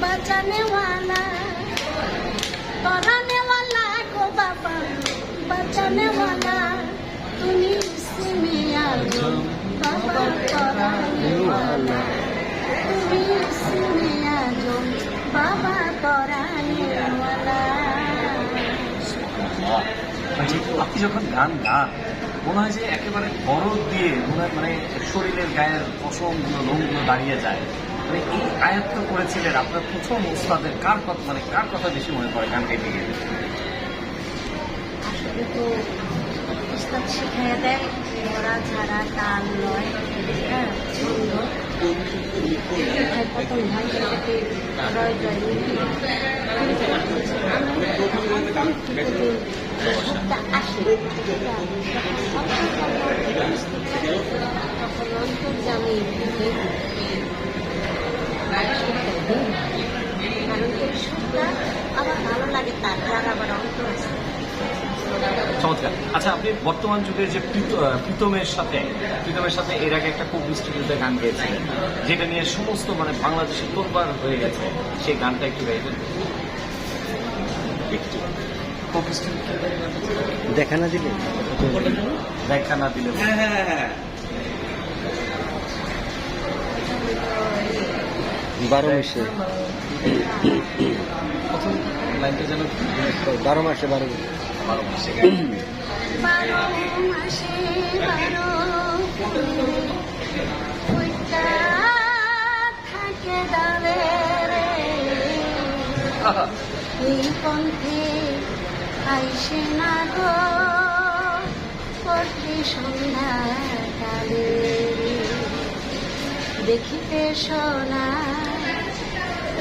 बचाने वाला कराने वाला को बाबा बचाने वाला तुम्ही इसमें आ जाओ बाबा कराने वाला तुम्ही इसमें आ जाओ बाबा कराने वाला। আপনি যখন গান গান মনে হয় যে একেবারে বরফ দিয়ে মনে হয় মানে শরীরের গায়ের পশমগুলো লোমগুলো দাঁড়িয়ে যায়। মানে এই আয়ত্ত করেছিলেন আপনার প্রথম ওস্তাদের কার কথা মানে কার কথা বেশি মনে পড়ে গান গাইতে গিয়ে? আসলে তো উস্তাদ শিখিয়ে দেয় ওরা ছাড়া তাল নয়, হ্যাঁ ছন্দ প্রথম ভাষাতে রয় জয় আসে তখন অন্তর্জামী কারণ এই সুরটা আমার ভালো লাগে তার যার আবার অন্ত আছে। চমৎকার। আচ্ছা, আপনি বর্তমান যুগের যে প্রীতমের সাথে এর আগে একটা কোক স্টুডিওতে গান গেয়েছিলেন, যেটা নিয়ে সমস্ত মানে বাংলাদেশে তোলবার হয়ে গেছে, সেই গানটা একটু গাইবেন? কোক স্টুডিও দেখা না দিলে দেখা না দিলে বারো মাসে প্রথম লাইনটা যেন 12 মাসে 12 মাসে থাকে ডালে রে এই পন্থে আইসে না গো পড়তে সন্ধ্যা কালে দেখিতে সোনা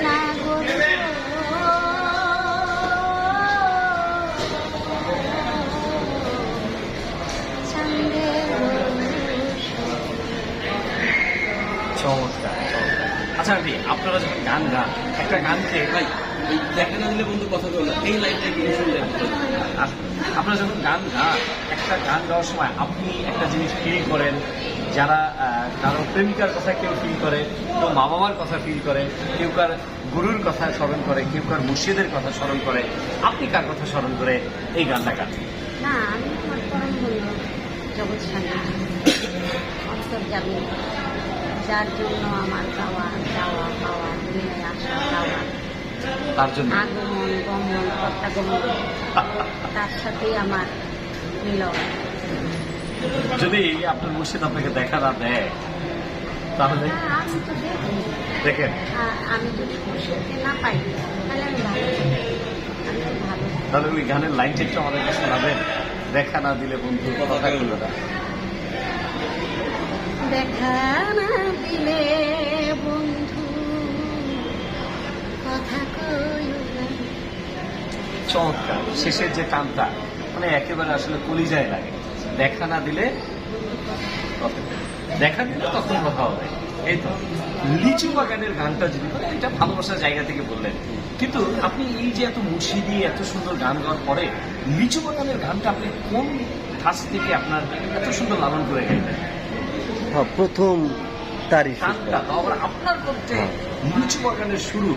না গো চমৎকার। আচ্ছা আন্টি, আপনারা যখন গান গান একটা গানকে ভাই দেখা না দিলে বন্ধু কথা বলো এই লাইনটা কি শুনলেন? আপনারা যখন গান গান একটা গান গাওয়ার সময় আপনি একটা জিনিস ফিল করেন, যারা কারো প্রেমিকার কথা কেউ ফিল করে, কেউ মা বাবার কথা ফিল করে, কেউ কার গুরুর কথা স্মরণ করে, কেউ কার মুর্শিদের কথা স্মরণ করে, আপনি কার কথা স্মরণ করে এই গানটা গান? না, আমি আমার পরম বন্ধু জগৎ স্বামী অন্তর্যামী, যার জন্য আমার গাওয়া যাওয়া পাওয়া দুনিয়ায় আসা যাওয়া তার জন্য আগমন গমন প্রত্যাগমন তার সাথেই আমার মিলন। যদি আপনার মুর্শিদ আপনাকে দেখা না দেয় তাহলে আমি তো দেখি, দেখেন আমি যদি মুর্শিদকে না পাই তাহলে আমি ভালো তাহলে ওই গানের লাইনটা একটু আমাদের কাছে শোনাবেন? দেখা না দিলে বন্ধু কথা থাকলো না, দেখা না দিলে বন্ধু কথা কইও না। চমৎকার। শেষের যে টানটা মানে একেবারে আসলে কলিজায় লাগে। দেখা না দিলে দেখা দিলে তখন কথা হবে। এই তো লিচু বাগানের গানটা যদি এটা ভালোবাসার জায়গা থেকে বললেন, কিন্তু আপনি এই যে এত মুর্শিদি এত সুন্দর গান গাওয়ার পরে লিচু বাগানের গানটা আপনি কোন কাছ থেকে আপনার এত সুন্দর লালন করে গেলেন? প্রথম তারিখ গানটা আবার আপনার করতে লিচু বাগানের শুরু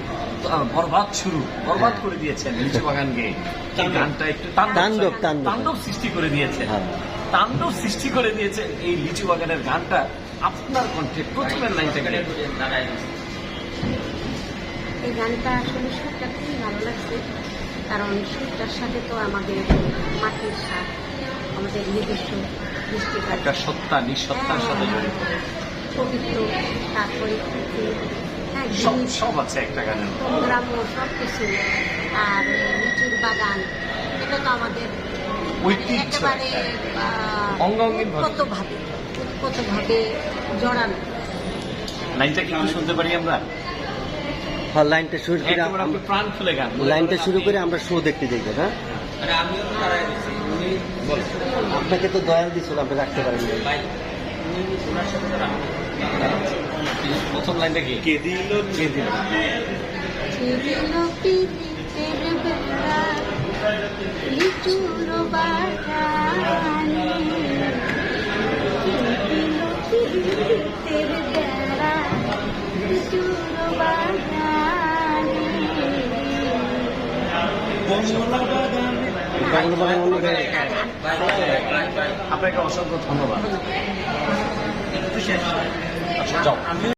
বরবাদ করে দিয়েছেন লিচু বাগান গেয়ে। এই গানটা একটু তাণ্ডব সৃষ্টি করে দিয়েছেন, তাণ্ডব সৃষ্টি করে দিয়েছেন এই লিচু বাগানের গানটা আপনার কণ্ঠে প্রথমের লাইনটা এই গানটা আসলে সুরটা খুবই ভালো লাগছে, কারণ সুরটার সাথে তো আমাদের মাটির স্বাদ, আমাদের নিজস্ব দৃষ্টিটা একটা সত্তা নিঃসত্তার সাথে জড়িত পবিত্র, তারপরে সব আছে একটা গানের গ্রাম্য সব কিছু। আর লিচুর বাগান এটা তো আমাদের একেবারে উৎপত্তভাবে জড়ানো। লাইনটা কিন্তু শুনতে পারি আমরা? লাইনটা শুরু করে প্রাণ খুলে গান লাইনটা শুরু করে আমরা শো দেখতে যাই। হ্যাঁ, আপনাকে তো দয়াল দিছিল, আপনি রাখতে পারেন। প্রথম লাইনটা কি? কে দিল লিচুর বাগানে লিচুর বাগানে আপনাকে অসংখ্য ধন্যবাদ। আচ্ছা, যাও।